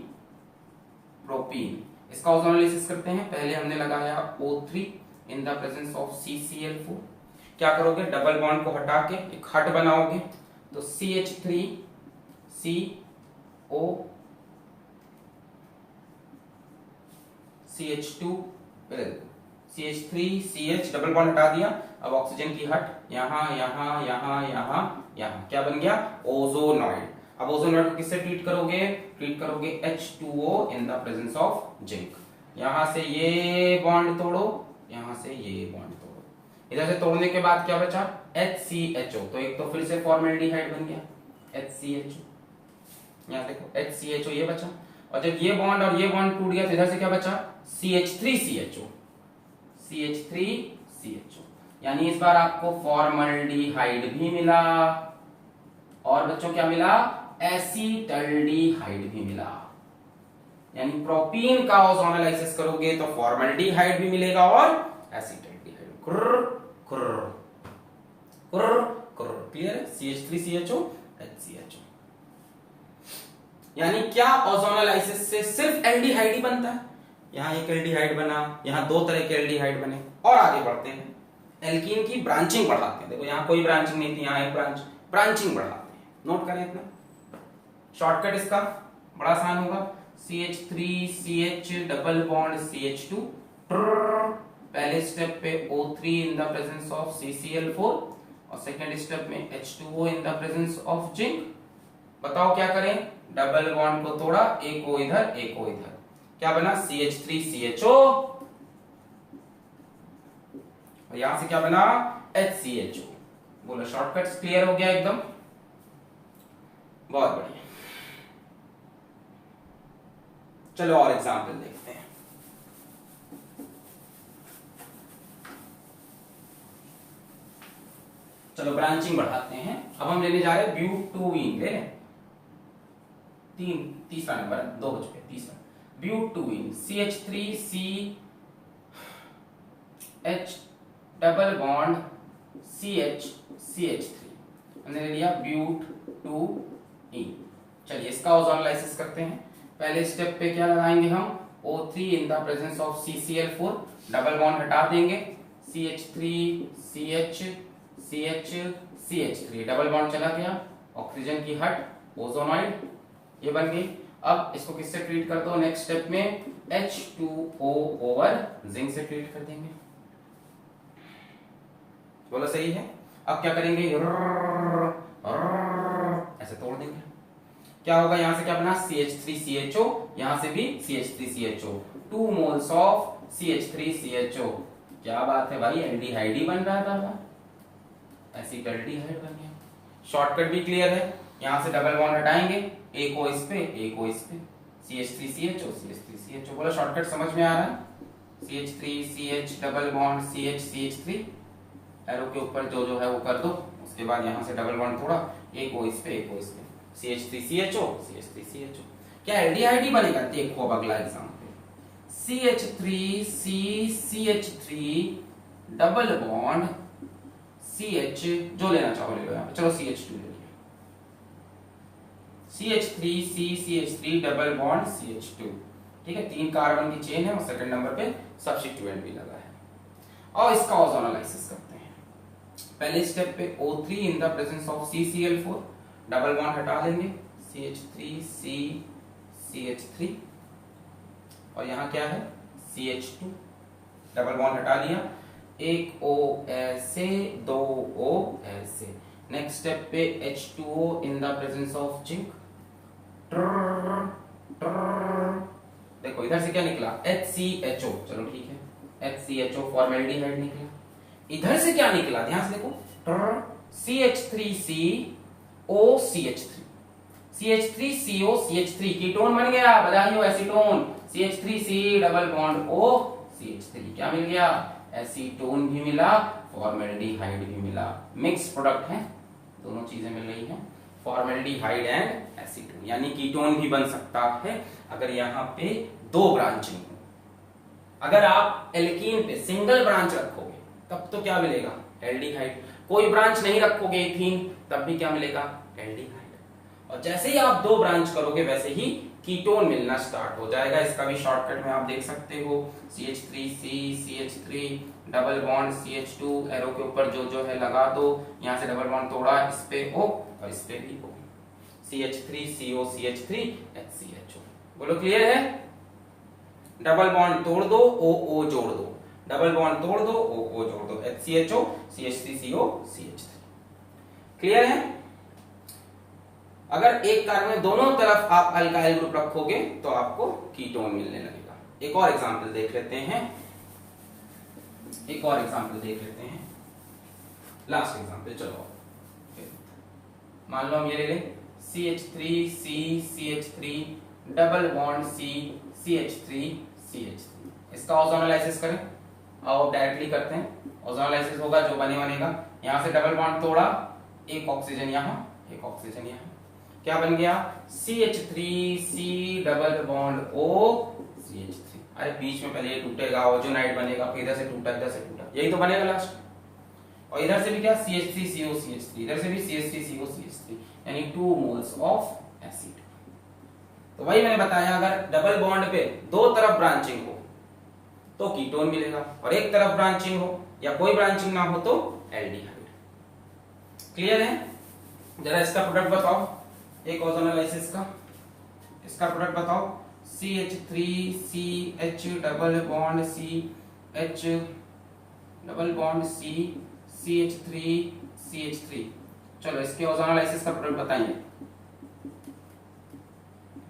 प्रोपीन, इसका ओजोनोलिसिस करते हैं। पहले हमने लगाया O3 in the presence of CCl4, क्या करोगे, डबल बॉन्ड को हटा के एक हट बनाओगे, तो CH3CO CH2 CH3CH double bond हटा दिया, अब ऑक्सीजन की हट यहां यहां यहां यहां यहां, क्या बन गया ओजोनॉइड। अब ओजोनॉइड को किससे ट्रीट करोगे, ट्रीट करोगे H2O in the presence of zinc. यहां से ये बॉन्ड तोड़ो, यहां से ये बॉन्ड तोड़ो, इधर से तोड़ने के बाद क्या बचा HCHO, तो एक तो फिर से फॉर्मेल्डिहाइड बन गया HCHO, यहां देखो HCHO ये बचा, और जब ये बॉन्ड और ये बॉन्ड टूट गया तो इधर से क्या बचा CH3CHO, CH3CHO, यानी इस बार आपको फॉर्मल्डिहाइड भी मिला और बच्चों क्या मिला एसीटल्डिहाइड भी मिला। यानी प्रोपीन का ओजोनोलाइसिस करोगे तो फॉर्मल्डिहाइड भी मिलेगा और एसीटल्डिहाइड। क्लियर है, CH3CHO HCHO। यानी क्या ओजोनोलाइसिस से सिर्फ एल्डिहाइड ही बनता है, यहां एक एल्डिहाइड बना, यहां दो तरह के एल्डिहाइड बने, और आगे बढ़ते हैं एल्कीन की ब्रांचिंग बढ़ाते हैं। देखो यहां कोई ब्रांचिंग नहीं थी, यहां एक ब्रांचिंग बढ़ाते हैं, नोट करें इतना। शॉर्टकट इसका बड़ा आसान होगा, CH3CH डबल बॉन्ड CH2, पहले स्टेप पे O3 in the presence of CCl4 और सेकंड स्टेप में H2O in the presence of zinc. बताओ क्या करें, डबल बॉन्ड को तोड़ा, एक को इधर एक को इधर, क्या बना CH3CHO, और यहां से क्या बना HCHO। बोलो शॉर्टकट्स क्लियर हो गया एकदम, बहुत बढ़िया। चलो और एग्जांपल देखते हैं। चलो ब्रांचिंग बढ़ाते हैं, अब हम लेने जा रहे हैं ब्यूटूइन, ले लें तीसरा नंबर, 2 बच गए, तीसरा ब्यूटूइन CH3CH डबल बॉन्ड CH3 हमने ले लिया ब्यूटूइन। चलिए इसका ओजोनोलाइसिस करते हैं। पहले स्टेप पे क्या लगाएंगे हम, O3 in the presence of CCl4, double bond हटा देंगे, CH3CH डबल बॉन्ड चला गया, ऑक्सीजन की हट, ओजोनॉइड ये बन गई। अब इसको किससे ट्रीट कर दो, नेक्स्ट स्टेप में H2O ओवर जिंक से ट्रीट कर देंगे। बोलो सही है। अब क्या करेंगे, ऐसे तोड़ देंगे, क्या होगा, यहां से क्या बना CH3CHO, यहां से भी CH3CHO, 2 मोल्स ऑफ CH3CHO। क्या बात है भाई, एल्डिहाइड ही बन रहा था, एसीटल्डिहाइड बन गया। शॉर्टकट भी क्लियर है, यहां से डबल बॉन्ड हटाएंगे, एक को इस पे एक को इस पे, CH3CHO। बोलो शॉर्टकट समझ में आ रहा है, CH3CH double bond CH3, arrow के ऊपर जो है वो कर दो, उसके बाद यहां से डबल बॉन्ड थोड़ा, एक को इस पे एक को इस पे, CH3CHO। क्या एल्डिहाइड ही बनेगा, देखो अब अगला example, CH3CH3 double bond CH, जो लेना चाहो ले लो यहां पे, चलो CH2 ले लिया, CH3CH3 डबल बॉन्ड CH2, ठीक है, 3 कार्बन की चेन है और सेकंड नंबर पे सब्स्टिट्यूएंट भी लगा है। और इसका ओजोनोलाइसिस करते हैं। पहले स्टेप पे O3 in the presence of CCl4, double bond हटा लेंगे, CH3 और यहां क्या है CH2, डबल बॉन्ड हटा दिया, एक O ऐसे, दो O ऐसे। नेक्स्ट स्टेप पे H2O in the presence of zinc. देखो इधर से क्या निकला, HCHO, चलो ठीक है, HCHO फॉर्मेल्डिहाइड निकला। इधर से क्या निकला, ध्यान से देखो, CH3CO CH3, CH3CO CH3 ketone बन गया, बधाई हो acetone. CH3C double bond O CH3, क्या मिल गया, एसीटोन भी मिला, फॉर्मेल्डिहाइड भी मिला। मिक्स प्रोडक्ट है, दोनों चीजें मिल रही हैं, फॉर्मेल्डिहाइड एंड एसीटोन, यानी कीटोन भी बन सकता है अगर यहाँ पे दो ब्रांचिंग हो। अगर आप एल्कीन पे सिंगल ब्रांच रखोगे तब तो क्या मिलेगा, एल्डिहाइड। कोई ब्रांच नहीं रखोगे एथीन, तब भी क्या मिलेगा, एल्डिहाइड। और जैसे ही आप दो ब्रांच करोगे वैसे ही कीटोन मिलना स्टार्ट हो जाएगा। इसका भी शॉर्टकट में आप देख सकते हो, CH3C CH3 double bond CH2, arrow के ऊपर जो है लगा दो, यहां से डबल बॉन्ड तोड़ा, इस पे O और इस पे भी O, CH3CO CH3 HCHO। बोलो क्लियर है, डबल बॉन्ड तोड़ दो, O जोड़ दो, डबल बॉन्ड तोड़ दो, O जोड़ दो, HCHO CH3CO CH3। क्लियर है। अगर एक कार्बन में दोनों तरफ आप अल्काइल ग्रुप रखोगे तो आपको कीटोन मिलने लगेगा। एक और एग्जांपल देख लेते हैं, लास्ट एग्जांपल। चलो मान लो हम ये ले लें, CH3C CH3 double bond C CH3 CH3, इसका ओजोनोलाइसिस करें। आओ डायरेक्टली करते हैं, ओजोनोलाइसिस होगा जो बनेगा, यहां से डबल बॉन्ड तोड़ा, एक ऑक्सीजन यहां, एक ऑक्सीजन यहां, क्या बन गया, CH3C double bond O CH3। अरे बीच में पहले ये टूटेगा, ओजोनाइड बनेगा, फिर इधर से टूटा, इधर से टूटा, यही तो बनेगा लास्ट। और इधर से भी क्या, CH3CO CH3, इधर से भी CH3CO CH3, यानी 2 मोल्स ऑफ एसिड। तो वही मैंने बताया, अगर डबल बॉन्ड पे दो तरफ ब्रांचिंग हो तो कीटोन मिलेगा, और एक तरफ ब्रांचिंग हो या कोई ब्रांचिंग ना हो तो एल्डिहाइड। क्लियर है। जरा इसका प्रोडक्ट बताओ, एक ओजोनोलाइसिस का, इसका प्रोडक्ट बताओ, CH3CH double bond CH double bond C CH3CH3। चलो इसके ओजोनोलाइसिस का प्रोडक्ट बताइए।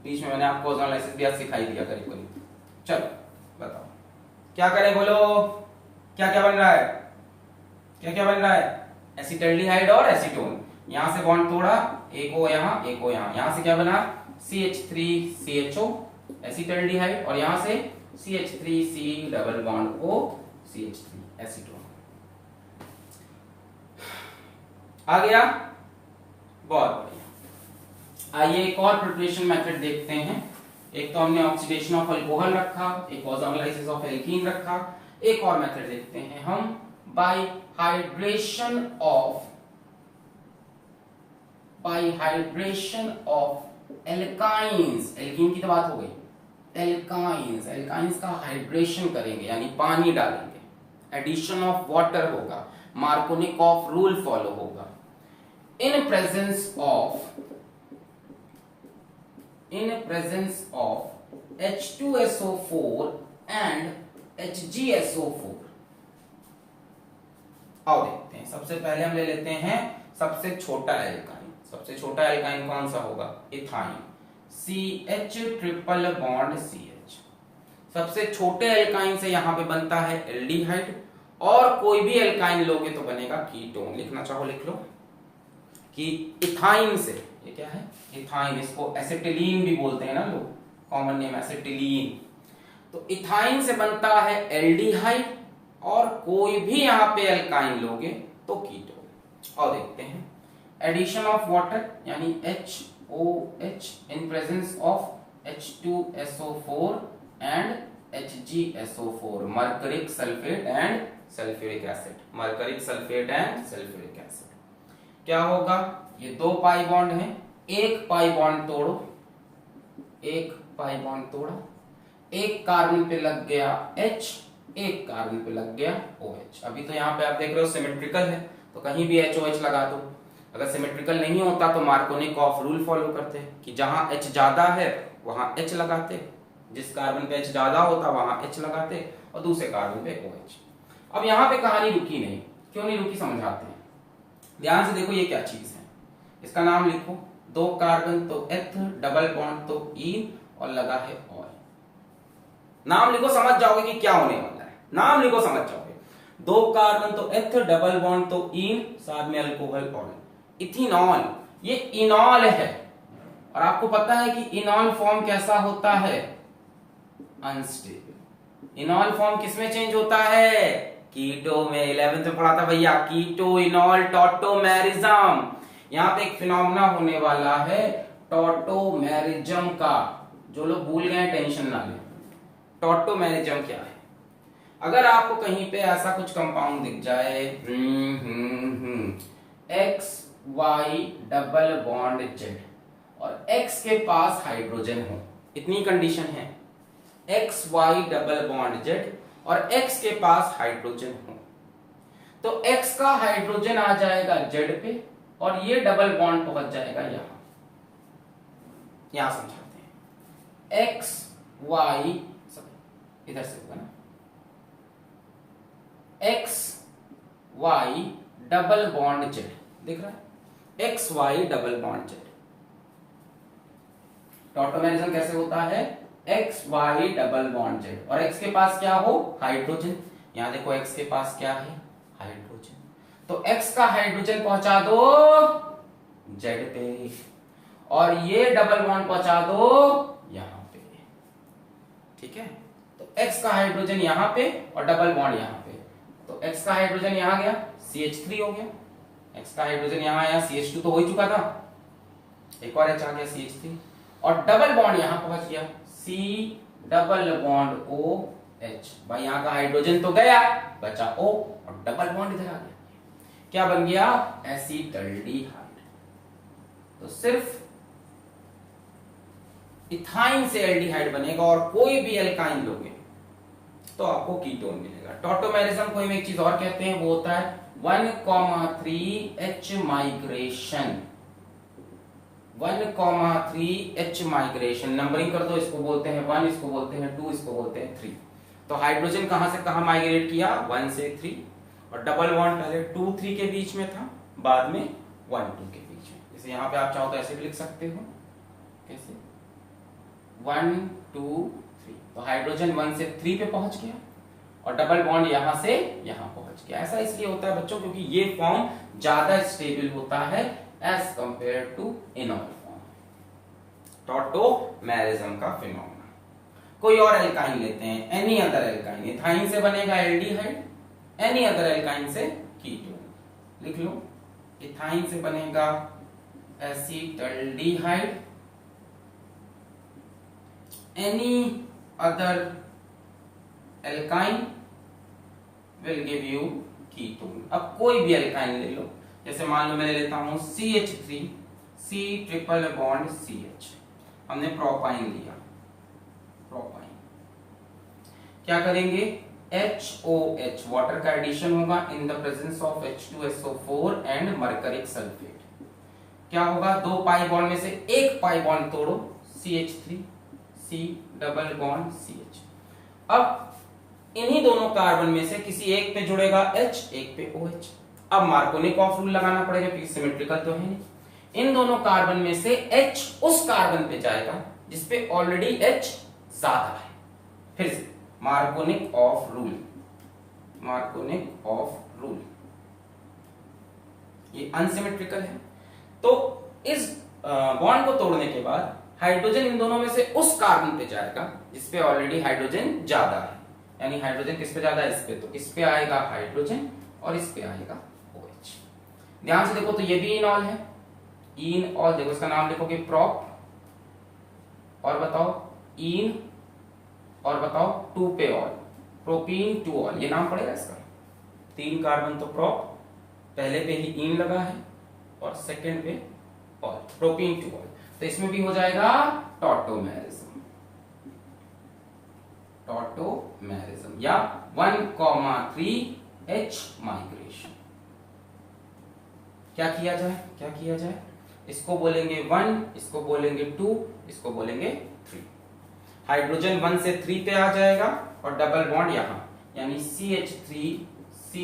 बीच में मैंने आपको ओजोनोलाइसिस भी आज सिखाई दिया करीब करीब। चलो बताओ क्या करें, बोलो क्या क्या बन रहा है, क्या क्या बन रहा है, एसिटल्डिहाइड और एसीटोन। यहां से बॉन्ड तोड़ा, एक O यहां, एक O यहां, यहां से क्या बना, CH3CHO एसिटल्डिहाइड, और यहां से CH3C double bond O CH3 acetone. आ गया, बहुत बढ़िया। आइए एक और प्रिपरेशन मेथड देखते हैं। एक तो हमने ऑक्सीडेशन ऑफ अल्कोहल रखा, एक ओजोनोलाइसिस ऑफ एल्कीन रखा, एक और मेथड देखते हैं हम, bye hydration of alkynes. Alkene की तो बात हो गई, एल्काइंस का हाइड्रेशन करेंगे, यानी पानी डालेंगे, एडिशन ऑफ वाटर होगा, मार्कोनिकॉफ रूल फॉलो होगा, in presence of H2SO4 and HgSO4। आओ देखते हैं। सबसे पहले हम ले लेते हैं सबसे छोटा एल्काइन। सबसे छोटा एल्काइन कौन सा होगा, ethyne, CH triple bond CH। सबसे छोटे एल्काइन से यहां पे बनता है एल्डिहाइड, और कोई भी एल्काइन लोगे तो बनेगा कीटोन। लिखना चाहो लिख लो कि इथाइन से, ये क्या है, इथाइन, इसको एसिटिलीन भी बोलते हैं ना लोग, कॉमन नेम एसिटिलीन। तो इथाइन से बनता है एल्डिहाइड, और कोई भी यहां पे एल्काइन लोगे तो कीटोन। और देखते हैं एडिशन ऑफ वाटर, यानी HOH in presence of H2SO4 and HgSO4, mercuric sulphate and sulphuric acid, mercuric sulphate and sulphuric acid. क्या होगा, ये दो पाई बॉन्ड हैं, एक पाई बॉन्ड तोड़ो, एक पाई बॉन्ड तोड़ा, एक कार्बन पे लग गया H, एक कार्बन पे लग गया OH। अभी तो यहाँ पे आप देख रहे हो सिमेट्रिकल है, तो कहीं भी HOH लगा दो। अगर सिमेट्रिकल नहीं होता तो मार्कोनिकॉफ रूल फॉलो करते कि जहां H ज्यादा है वहां H लगाते, जिस कार्बन पे H ज्यादा होता वहां H लगाते, और दूसरे कार्बन पे OH। अब यहाँ पे कहानी रुकी नहीं, क्यों नहीं रुकी समझाते हैं। ध्यान से देखो ये क्या चीज है, इसका नाम लिखो, 2 कार्बन तो एथ, डबल बॉन्ड तो ईन और लगा है ऑल। नाम लिखो समझ जाओगे कि क्या होने वाला है, नाम लिखो समझ जाओगे। 2 कार्बन तो एथ, डबल बॉन्ड तो ईन, साथ में अल्कोहल ऑल, इथेनॉल। ये इनॉल है और आपको पता है कि इनॉल फॉर्म कैसा होता है, अनस्टेबल। इनॉल फॉर्म किसमें चेंज होता है, कीटो में। 11th में पढ़ा था भैया, कीटो इनॉल टॉटोमेरिज्म। यहाँ पे एक फिनोमेना होने वाला है टॉटोमेरिज्म का, जो लोग भूल गए टेंशन ना लें। टॉटोमेरिज्म क्या है, अगर आपको कहीं पे ऐसा कुछ कंपाउंड दिख जाए, X Y double bond Z और एक्स के पास हाइड्रोजन हो, इतनी कंडीशन है, X Y double bond Z और एक्स के पास हाइड्रोजन हो, तो एक्स का हाइड्रोजन आ जाएगा जेड पे और ये डबल बॉन्ड पहुंच जाएगा यहां समझाते हैं। एक्स वाई, इधर से होगा ना, X Y double bond Z, दिख रहा है, X Y double bond Z. Tautomerism कैसे होता है, X Y double bond Z और एक्स के पास क्या हो, हाइड्रोजन। यहां देखो एक्स के पास क्या है, हाइड्रोजन, तो एक्स का हाइड्रोजन पहुंचा दो जेड पे और ये डबल बॉन्ड पहुंचा दो यहां पे, ठीक है। तो एक्स का हाइड्रोजन यहां पे और डबल बॉन्ड यहां पे, तो एक्स का हाइड्रोजन यहां गया, CH3 हो गया, एक्स का हाइड्रोजन यहां आया, CH2 तो हो ही चुका था, एक और H आ गया CH3 और डबल बॉन्ड यहां पहुंच गया, C डबल बॉन्ड OH। भाई यहां का हाइड्रोजन तो गया, बचा O और डबल बॉन्ड इधर आ गया, क्या बन गया, एसिटाल्डिहाइड। तो सिर्फ इथाइन से एल्डिहाइड बनेगा और कोई भी एल्काइन लोगे तो आपको कीटोन मिलेगा। टॉटोमेरिज्म को हम एक चीज और कहते हैं, वो होता है 1,3H migration. 1,3H migration, numbering कर दो, इसको बोलते हैं 1, इसको बोलते हैं 2, इसको बोलते हैं 3। तो हाइड्रोजन कहां से कहां माइग्रेट किया, 1 से 3 और डबल बॉन्ड पहले 2 3 के बीच में था, बाद में 1 2 के बीच में। जैसे यहां पे आप चाहो तो ऐसे भी लिख सकते हो, कैसे 1 2 3, तो हाइड्रोजन 1 से 3 पे पहुंच गया और डबल बॉन्ड यहां से यहां पहुंच गया। ऐसा इसलिए होता है बच्चों क्योंकि ये फॉर्म ज्यादा स्टेबल होता है as compare to enol form. Tautomerism का फिनोमेना। कोई और एल्काइन लेते हैं, एनी अदर एल्काइन। इथाइन से बनेगा एल्डिहाइड, एनी अदर एल्काइन से कीटोन। लिख लो, इथाइन से बनेगा acetaldehyde, any other alkyne will give you ketone. अब कोई भी एल्काइन ले लो, जैसे मान लो मैं लेता हूं CH3, C triple bond CH, हमने प्रोपाइन लिया, प्रोपाइन क्या करेंगे, HOH वाटर का एडिशन होगा in the presence of H2SO4 and mercuric sulphate. क्या होगा, 2 पाई बॉन्ड में से एक पाई बॉन्ड तोड़ो, CH3, C double bond CH। अब इन्हीं दोनों कार्बन में से किसी एक पे जुड़ेगा H, एक पे OH। अब मार्कोनिक ऑफ रूल लगाना पड़ेगा क्योंकि सिमेट्रिकल तो है नहीं। इन दोनों कार्बन में से H उस कार्बन पे जाएगा जिसपे ऑलरेडी H ज्यादा है। फिर से मार्कोनिक ऑफ रूल, मार्कोनिक ऑफ रूल, ये अनसिमेट्रिकल है। तो इस बॉन्ड को तोड़ने के बाद हाइड्रोजन इन दोनों में से उस कार्बन पे जाएगा जिसपे ऑलरेडी हाइड्रोजन ज्यादा है, यानी हाइड्रोजन किस पे ज्यादा है, इस पे, तो इस पे आएगा हाइड्रोजन और इस पे आएगा OH। ध्यान से देखो तो ये भी इनॉल है, इन और देखो इसका नाम लिखोगे प्रोप, और बताओ इन, और बताओ 2 पे ऑल, प्रोपीन 2 ऑल, ये नाम पड़ेगा इसका। 3 कार्बन तो प्रोप, पहले पे ही इन लगा है और सेकंड पे ऑल, प्रोपीन 2 ऑल, तो इसमें भी हो जाएगा टॉटोमेरिज्म, टॉटोमेरिज्म या 1,3H माइग्रेशन। क्या किया जाए, क्या किया जाए, इसको बोलेंगे 1, इसको बोलेंगे 2, इसको बोलेंगे 3। हाइड्रोजन 1 से 3 पे आ जाएगा और डबल बॉन्ड यहाँ, यानी CH3 C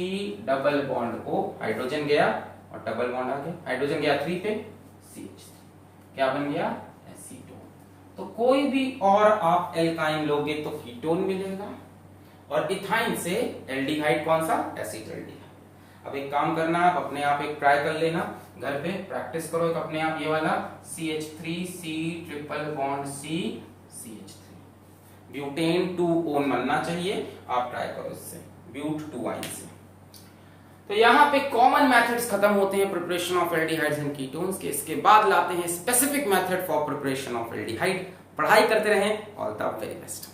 double bond O, hydrogen गया और डबल बॉन्ड आ गया, हाइड्रोजन गया 3 पे, CH3 क्या बन गया, एसीटोन। तो कोई भी और आप एल्काइन लोगे तो कीटोन मिलेगा, और इथाइन से एल्डिहाइड कौन सा, एसिटाल्डिहाइड। अब एक काम करना, आप अपने आप एक ट्राई कर लेना, घर पे प्रैक्टिस करो एक अपने आप, ये वाला CH3C triple bond C CH3, butane 2 own बनना चाहिए, आप ट्राई करो इससे, ब्यूट 2 आइन से। तो यहाँ पे कॉमन मेथड्स खत्म होते हैं preparation of aldehydes and ketones के। इसके बाद लाते हैं specific method for preparation of aldehyde. पढ़ाई करते रहें, ऑल द वेरी बेस्ट।